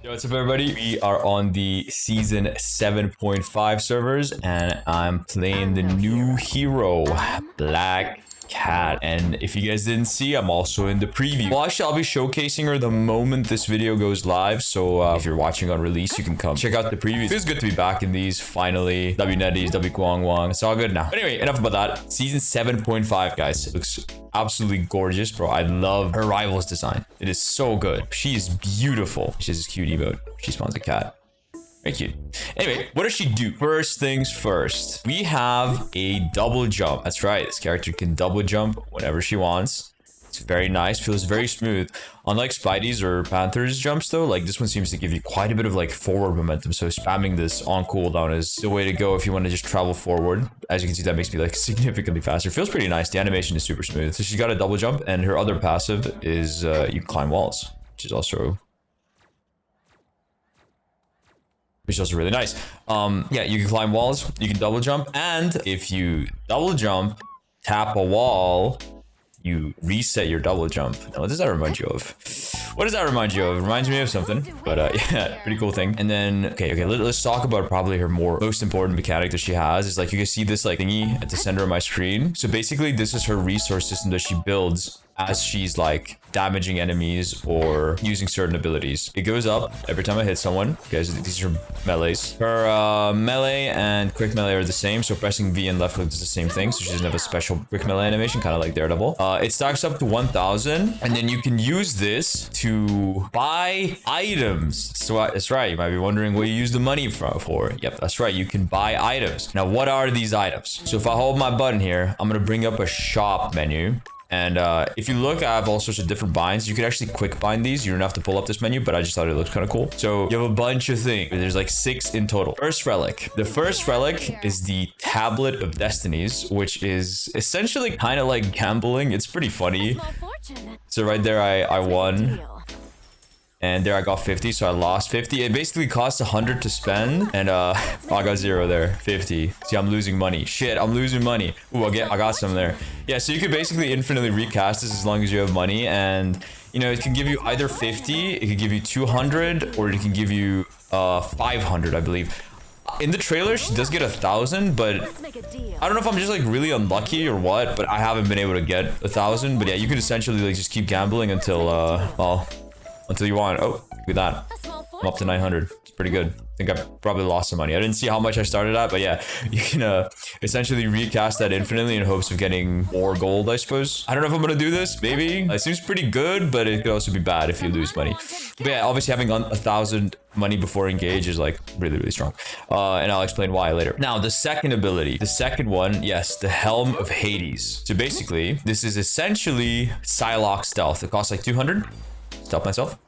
Yo, what's up everybody? We are on the season 7.5 servers and I'm playing the new hero, Black Cat. And if you guys didn't see, I'm also in the preview. Well, actually, I'll be showcasing her the moment this video goes live. So if you're watching on release, you can come check out the preview. It feels good to be back in these finally. W Netties, W Guang Wang. It's all good now. But anyway, enough about that. Season 7.5, guys. It looks absolutely gorgeous, bro. I love her rival's design. It is so good. She is beautiful. She has this cute emote. She spawns a cat. Very cute. Anyway, what does she do? First things first. We have a double jump. That's right. This character can double jump whenever she wants. It's very nice. Feels very smooth. Unlike Spidey's or Panther's jumps though, like this one seems to give you quite a bit of like forward momentum. So spamming this on cooldown is the way to go if you want to just travel forward. As you can see, that makes me like significantly faster. Feels pretty nice. The animation is super smooth. So she's got a double jump and her other passive is you can climb walls, which is also really nice. Yeah, you can climb walls, you can double jump, and if you double jump, tap a wall, you reset your double jump. Now, what does that remind you of? What does that remind you of? It reminds me of something, but yeah, pretty cool thing. And then, okay, let's talk about probably her most important mechanic that she has. Is like, you can see this like thingy at the center of my screen. So basically, this is her resource system that she builds as she's like damaging enemies or using certain abilities. It goes up every time I hit someone. Guys, these are melees. Her melee and quick melee are the same, so pressing V and left click does the same thing, so she doesn't have a special quick melee animation, kind of like Daredevil. It stacks up to 1000, and then you can use this to buy items. So that's right, you might be wondering what you use the money for. Yep, that's right, you can buy items. Now, what are these items? So if I hold my button here, I'm gonna bring up a shop menu. And if you look, I have all sorts of different binds. You could actually quick bind these. You don't have to pull up this menu, but I just thought it looks kind of cool. So you have a bunch of things. There's like 6 in total. First relic. The first relic is the Tablet of Destinies, which is essentially kind of like gambling. It's pretty funny. So right there, I won. And there I got 50, so I lost 50. It basically costs 100 to spend, and I got 0 there, 50. See, I'm losing money. Shit, I'm losing money. Ooh, I got some there. Yeah, so you could basically infinitely recast this as long as you have money, and you know, it can give you either 50, it can give you 200, or it can give you 500, I believe. In the trailer, she does get 1000, but I don't know if I'm just like really unlucky or what, but I haven't been able to get 1000. But yeah, you could essentially like just keep gambling until well, until you want. Oh, look at that. I'm up to 900. It's pretty good. I think I probably lost some money. I didn't see how much I started at, but yeah, you can essentially recast that infinitely in hopes of getting more gold, I suppose. I don't know if I'm gonna do this. Maybe. It seems pretty good, but it could also be bad if you lose money. But yeah, obviously having 1000 money before engage is like really, really strong. And I'll explain why later. Now, the second ability, the second one, yes, the Helm of Hades. So basically, this is essentially Psylocke stealth. It costs like 200. Stealth myself.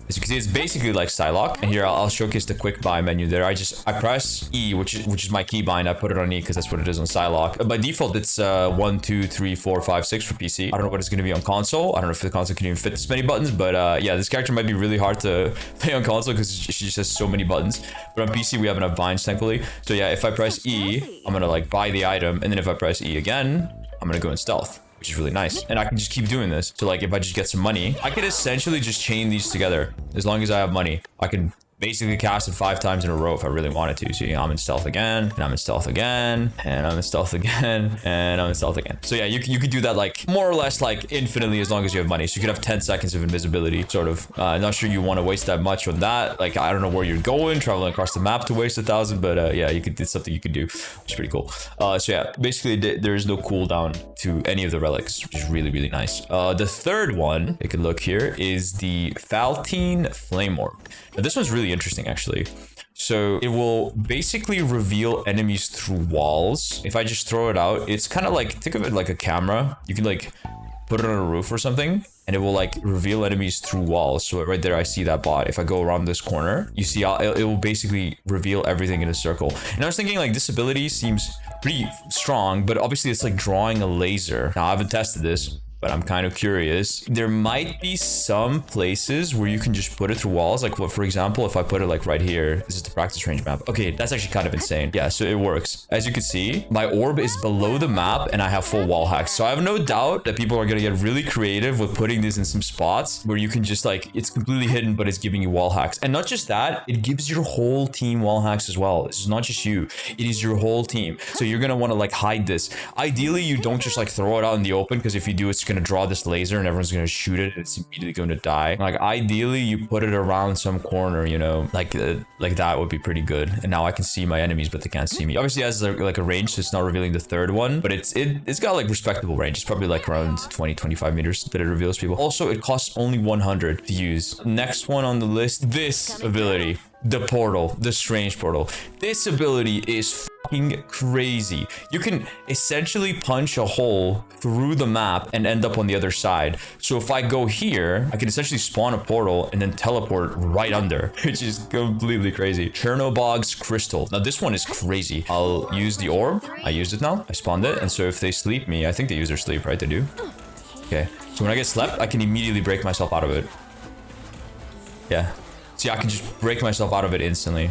As you can see, it's basically like Psylocke. And here I'll showcase the quick buy menu there. I press E, which is my keybind. I put it on E because that's what it is on Psylocke. By default, it's 1, 2, 3, 4, 5, 6 for PC. I don't know what it's going to be on console. I don't know if the console can even fit this many buttons, but yeah, this character might be really hard to play on console because she just has so many buttons. But on PC, we have enough binds, thankfully. So yeah, if I press E, I'm going to like buy the item. And then if I press E again, I'm going to go in stealth, which is really nice. And I can just keep doing this. So like if I just get some money, I could essentially just chain these together. As long as I have money, I can basically cast it 5 times in a row if I really wanted to. So yeah, I'm in stealth again, and I'm in stealth again, and I'm in stealth again, and I'm in stealth again. So yeah, you could do that like more or less like infinitely as long as you have money. So you could have 10 seconds of invisibility, sort of. Not sure you want to waste that much on that. Like, I don't know where you're going, traveling across the map to waste 1000, but yeah, it's something you could do, which is pretty cool. So yeah, basically there is no cooldown to any of the relics, which is really, really nice. The third one, you can look here, is the Faltine Flame Orb. Now this one's really interesting actually. So it will basically reveal enemies through walls. If I just throw it out, it's kind of like, think of it like a camera. You can like put it on a roof or something, and it will like reveal enemies through walls. So right there, I see that bot. If I go around this corner, you see it will basically reveal everything in a circle. And I was thinking like this ability seems pretty strong, but obviously it's like drawing a laser. Now I haven't tested this. but I'm kind of curious. There might be some places where you can just put it through walls. Like, what, for example, if I put it like right here, this is the practice range map. Okay, that's actually kind of insane. Yeah, so it works. As you can see, my orb is below the map and I have full wall hacks. So I have no doubt that people are going to get really creative with putting this in some spots where you can just like, it's completely hidden, but it's giving you wall hacks. And not just that, it gives your whole team wall hacks as well. This is not just you, it is your whole team. So you're going to want to like hide this. Ideally, you don't just like throw it out in the open, because if you do, it's going to draw this laser and everyone's going to shoot it and it's immediately going to die. Like ideally, you put it around some corner, you know, like that would be pretty good. And now I can see my enemies, but they can't see me. Obviously, it has like a range, so it's not revealing the third one, but it's got like respectable range. It's probably like around 20-25 meters that it reveals people. Also, it costs only 100 to use. Next one on the list, this ability. The portal, the strange portal. This ability is fucking crazy. You can essentially punch a hole through the map and end up on the other side. So if I go here, I can essentially spawn a portal and then teleport right under, which is completely crazy. Chernobog's crystal. Now this one is crazy. I'll use the orb. I used it now. I spawned it. And so if they sleep me, I think they use their sleep, right? They do. Okay. So when I get slept, I can immediately break myself out of it. Yeah. See, I can just break myself out of it instantly.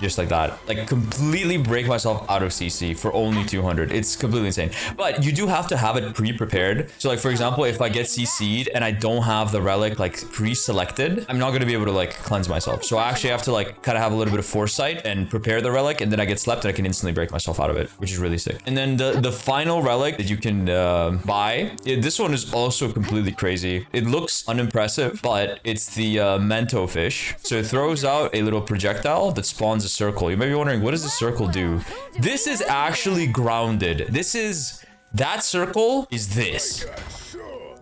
Just like that. Like, completely break myself out of CC for only 200. It's completely insane. But you do have to have it pre-prepared. So, like, for example, if I get CC'd and I don't have the relic, like, pre-selected, I'm not going to be able to, like, cleanse myself. So, I actually have to, like, kind of have a little bit of foresight and prepare the relic. And then I get slept and I can instantly break myself out of it, which is really sick. And then the final relic that you can buy, this one is also completely crazy. It looks unimpressive, but it's the Mento fish. So, it throws out a little projectile that spawns a circle. You may be wondering, what does the circle do? This is actually grounded. That circle is this.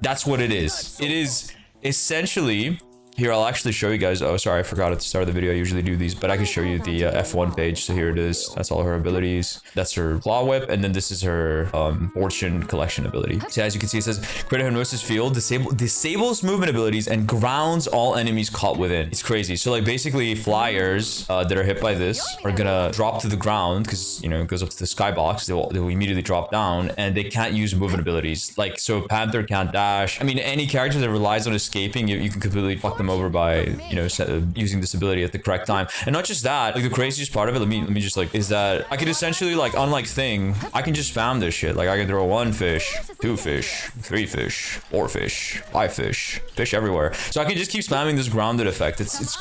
That's what it is. It is essentially, here, I'll actually show you guys. Oh, sorry, I forgot at the start of the video. I usually do these, but I can show you the F1 page. So here it is. That's all her abilities. That's her claw whip. And then this is her fortune collection ability. So as you can see, it says crit hypnosis field, disables movement abilities and grounds all enemies caught within. It's crazy. So like basically flyers that are hit by this are gonna drop to the ground because, you know, it goes up to the skybox. They will immediately drop down and they can't use movement abilities. Like, so Panther can't dash. I mean, any character that relies on escaping, you can completely fuck them over by, you know, using this ability at the correct time. And not just that, like the craziest part of it, let me just like, is that I could essentially, like, unlike Thing, I can just spam this shit. Like, I can throw 1 fish, 2 fish, 3 fish, 4 fish, 5 fish everywhere. So I can just keep spamming this grounded effect. It's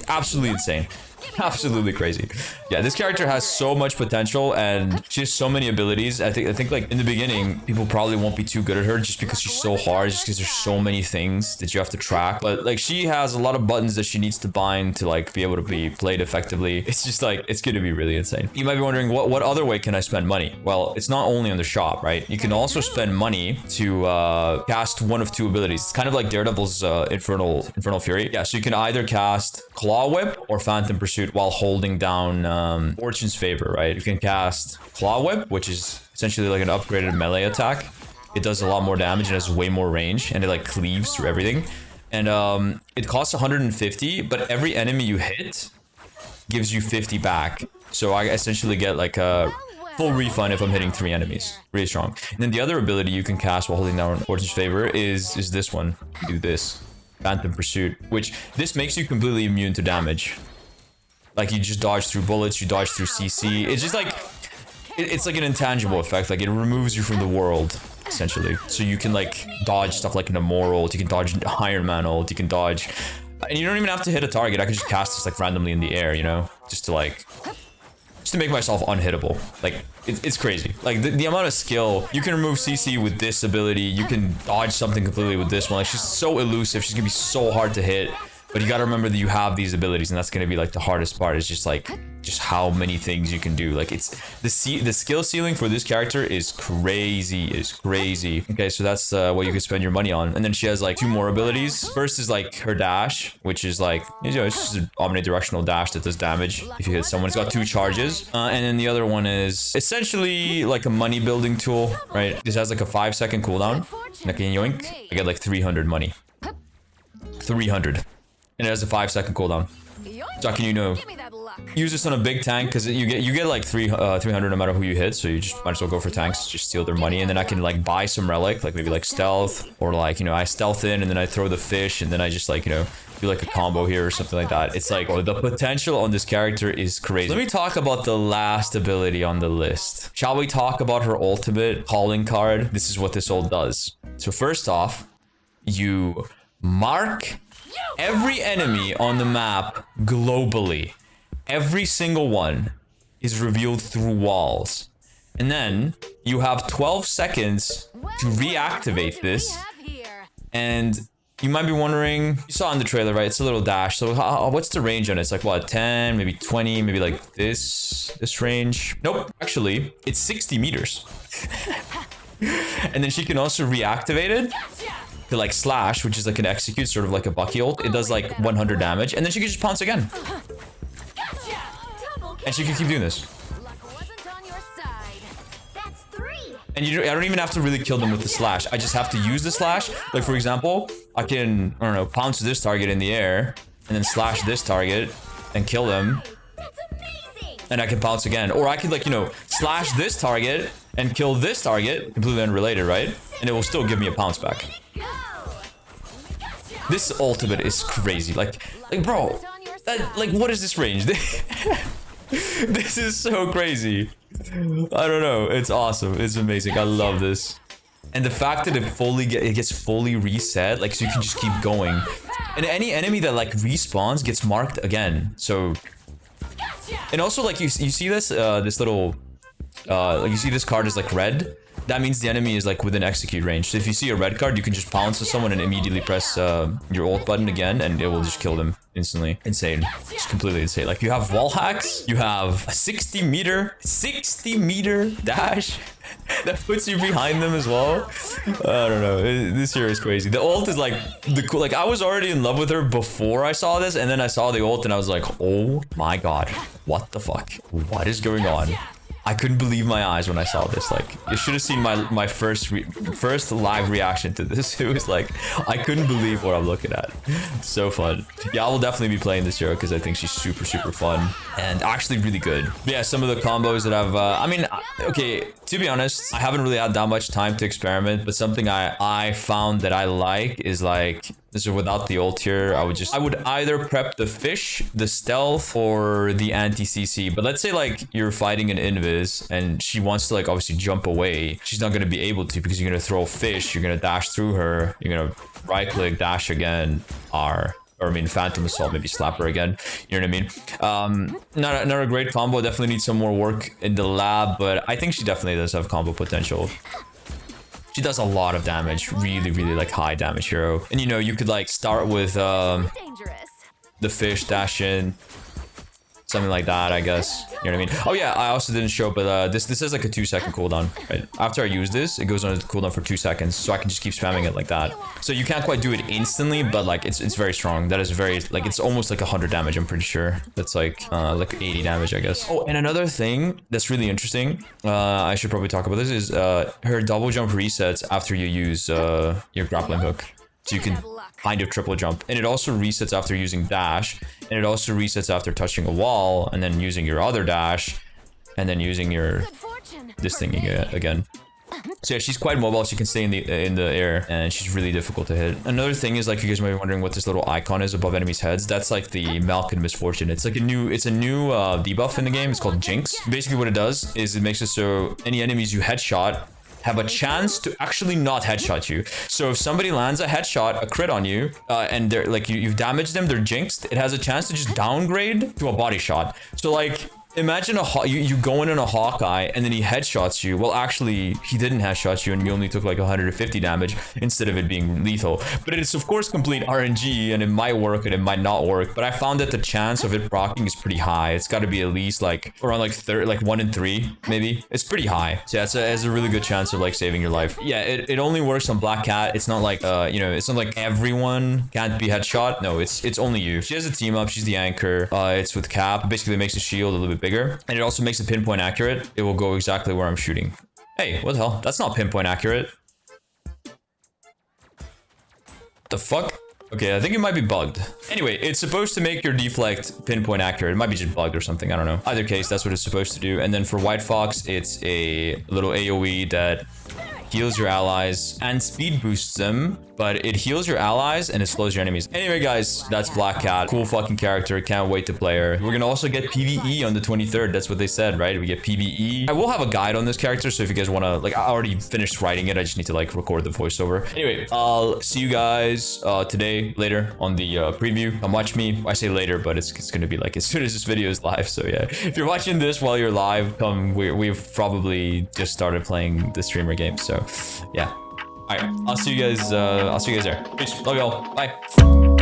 absolutely insane. Absolutely crazy. Yeah, this character has so much potential and she has so many abilities. I think like in the beginning, people probably won't be too good at her just because she's so hard, just because there's so many things that you have to track. But like, she has a lot of buttons that she needs to bind to like be able to be played effectively. It's just like, it's going to be really insane. You might be wondering, what other way can I spend money? Well, it's not only on the shop, right? You can also spend money to cast one of 2 abilities. It's kind of like Daredevil's Infernal Fury. Yeah, so you can either cast Claw Whip or Phantom Pursuit while holding down Fortune's Favor, right? You can cast Claw Whip, which is essentially like an upgraded melee attack. It does a lot more damage and has way more range, and it like cleaves through everything. And it costs 150, but every enemy you hit gives you 50 back. So I essentially get like a full refund if I'm hitting 3 enemies. Really strong. And then the other ability you can cast while holding down Fortune's Favor is this one. You do this. Phantom Pursuit, which this makes you completely immune to damage. Like, you just dodge through bullets, you dodge through CC. It's just like, it's like an intangible effect. Like, it removes you from the world, essentially. So you can like dodge stuff like an Immoral ult, you can dodge Iron Man ult, you can dodge, and you don't even have to hit a target. I can just cast this like randomly in the air, you know, just to make myself unhittable. Like, it's crazy. Like, the amount of skill. You can remove CC with this ability. You can dodge something completely with this one. Like, she's so elusive. She's gonna be so hard to hit. But you gotta remember that you have these abilities, and that's gonna be like the hardest part, is just how many things you can do. Like, it's the skill ceiling for this character is crazy. Okay, so that's what you can spend your money on. And then she has like 2 more abilities. First is like her dash, which is like, you know, it's just an omnidirectional dash that does damage if you hit someone. It's got 2 charges. And then the other one is essentially like a money building tool, right? This has like a 5-second cooldown. Like, yoink, I get like 300 money. 300. And it has a 5-second cooldown. So how can you know use this on a big tank because you get like 300 no matter who you hit, so you just might as well go for tanks, just steal their money, and then I can like buy some relic, like maybe like stealth, or like, you know, I stealth in and then I throw the fish and then I just like, you know, do like a combo here or something like that. It's like, oh, the potential on this character is crazy. Let me talk about the last ability on the list. Shall we talk about her ultimate calling card? This is what this ult does. So first off, you mark every enemy on the map globally. Every single one is revealed through walls. And then you have 12 seconds to reactivate this. And you might be wondering, you saw in the trailer, right? It's a little dash. So what's the range on it? It's like what, 10, maybe 20, maybe like this range. Nope, actually, it's 60 meters. And then she can also reactivate it to like slash, which is like an execute, sort of like a Bucky ult. It does like 100 damage, and then she can just pounce again. And she can keep doing this. And I don't even have to really kill them with the slash. I just have to use the slash. Like, for example, I can, I don't know, pounce this target in the air and then slash this target and kill them. And I can pounce again. Or I could, like, you know, slash this target and kill this target. Completely unrelated, right? And it will still give me a pounce back. This ultimate is crazy. Like bro, like, what is this range? This is so crazy. I don't know. It's awesome. It's amazing. I love this. And the fact that it gets fully reset, like, so you can just keep going. And any enemy that like respawns gets marked again. So, and also like you see this this little like you see this card is like red. That means the enemy is like within execute range. So if you see a red card, you can just pounce to someone and immediately press your ult button again, and it will just kill them instantly. Insane. Just completely insane. Like, you have wall hacks, you have a 60 meter dash that puts you behind them as well. I don't know. This here is crazy. The ult is like the cool. Like, I was already in love with her before I saw this, and then I saw the ult and I was like, oh my god, what the fuck? What is going on? I couldn't believe my eyes when I saw this. Like, you should have seen my first live reaction to this. It was like, I couldn't believe what I'm looking at. So fun. Yeah, I will definitely be playing this hero because I think she's super fun and actually really good. But yeah, some of the combos that I've I mean, okay, to be honest, I haven't really had that much time to experiment, but something I found that I like is like, so without the ult here, I would either prep the fish, the stealth, or the anti-CC. But let's say like you're fighting an invis and she wants to like obviously jump away. She's not going to be able to because you're going to throw fish, you're going to dash through her, you're going to right click, dash again, R. Or I mean, Phantom Assault, maybe slap her again. You know what I mean? Not a great combo. Definitely needs some more work in the lab, but I think she definitely does have combo potential. She does a lot of damage, really like high damage hero. And you know, you could like start with the fish dash in, something like that, I guess. You know what I mean? Oh yeah, I also didn't show, but this is like a 2-second cooldown, right? After I use this, it goes on a cooldown for 2 seconds, so I can just keep spamming it like that. So you can't quite do it instantly, but like it's very strong. That is very, like, it's almost like 100 damage, I'm pretty sure. That's like 80 damage, I guess. Oh, and another thing that's really interesting, I should probably talk about this, is her double jump resets after you use your grappling hook. So you can kind of triple jump, and it also resets after using dash, and it also resets after touching a wall and then using your other dash and then using your this thing again. So yeah, she's quite mobile. She can stay in the air, and she's really difficult to hit. Another thing is, like, you guys might be wondering what this little icon is above enemies' heads. That's like the Malkin Misfortune. It's like a new debuff in the game. It's called Jinx. Basically what it does is it makes it so any enemies you headshot have a chance to actually not headshot you. So if somebody lands a headshot, a crit on you, and they're like, you've damaged them, they're jinxed, it has a chance to just downgrade to a body shot. So like, imagine you go in on a Hawkeye and then he headshots you. Well, actually, he didn't headshot you and you only took like 150 damage instead of it being lethal. But it's of course complete RNG, and it might work and it might not work. But I found that the chance of it proccing is pretty high. It's got to be at least like around like 1 in 3, maybe. It's pretty high. So yeah, it has a really good chance of like saving your life. Yeah, it only works on Black Cat. It's not like you know, it's not like everyone can't be headshot. No, it's only you. She has a team up. She's the anchor. It's with Cap. Basically, it makes the shield a little bit bigger, and it also makes it pinpoint accurate. It will go exactly where I'm shooting. Hey, what the hell? That's not pinpoint accurate. The fuck? Okay, I think it might be bugged. Anyway, it's supposed to make your deflect pinpoint accurate. It might be just bugged or something. I don't know. Either case, that's what it's supposed to do. And then for White Fox, it's a little AoE that heals your allies and speed boosts them, but it heals your allies and it slows your enemies. Anyway, guys, that's Black Cat. Cool fucking character. Can't wait to play her. We're gonna also get PvE on the 23rd. That's what they said, right? We get PvE. I will have a guide on this character, so if you guys want to, like, I already finished writing it. I just need to, like, record the voiceover. Anyway, I'll see you guys today, later, on the preview. Come watch me. I say later, but it's gonna be, like, as soon as this video is live. So, yeah. If you're watching this while you're live, come. We've probably just started playing the streamer game, so, yeah. All right, I'll see you guys there. Peace. Love y'all. Bye.